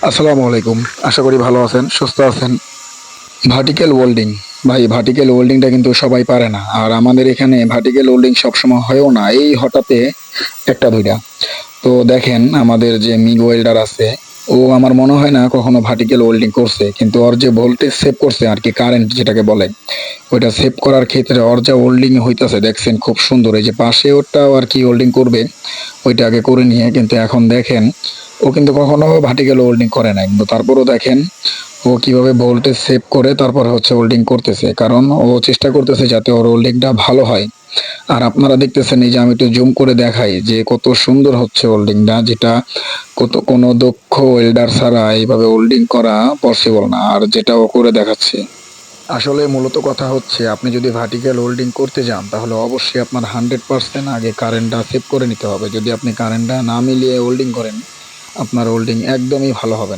আসসালামু আলাইকুম। আশা করি ভালো আছেন, সুস্থ আছেন। ভার্টিক্যাল ওয়েল্ডিং, ভাই ভার্টিক্যাল ওয়েল্ডিংটা কিন্তু সবাই পারে না। আর আমাদের এখানে ভার্টিক্যাল ওয়েল্ডিং সবসময় হয়েও না, এই হঠাতে একটা দুইটা। তো দেখেন আমাদের যে মিগ ওয়েল্ডার আছে, ও আমার মনে হয় না কখনো ভার্টিক্যাল ওয়েল্ডিং করছে, কিন্তু ওর যে ভোল্টেজ সেভ করছে আর কি, কারেন্ট যেটাকে বলে, ওইটা সেভ করার ক্ষেত্রে ওর যা ওয়েল্ডিং হইতাছে দেখছেন খুব সুন্দর। এই যে পাশে ওটাও আর কি ওয়েল্ডিং করবে, ওইটা আগে করে নিয়ে কিন্তু এখন দেখেন ও কিন্তু কখনো ভার্টিক্যাল ওয়েল্ডিং করে নাই, কিন্তু তারপরও দেখেন ও কিভাবে ভোল্টেজ সেভ করে তারপরে হচ্ছে ওয়েল্ডিং করতেছে, কারণ ও চেষ্টা করতেছে যাতে ওর ওয়েল্ডিংটা ভালো হয়। আর আপনারা দেখতেছেন, এই যে আমি একটু জুম করে দেখাই যে কত সুন্দর হচ্ছে ওয়েল্ডিংটা, যেটা কোনো দক্ষ ওয়েল্ডার ছাড়া এইভাবে ওয়েল্ডিং করা পসিবল না, আর যেটা ও করে দেখাচ্ছে। আসলে মূলত কথা হচ্ছে, আপনি যদি ভার্টিক্যাল ওয়েল্ডিং করতে যান তাহলে অবশ্যই আপনার 100% আগে কারেন্টটা সেভ করে নিতে হবে। যদি আপনি কারেন্টটা না মিলিয়ে ওয়েল্ডিং করেন, আপনার ওয়েল্ডিং একদমই ভালো হবে না।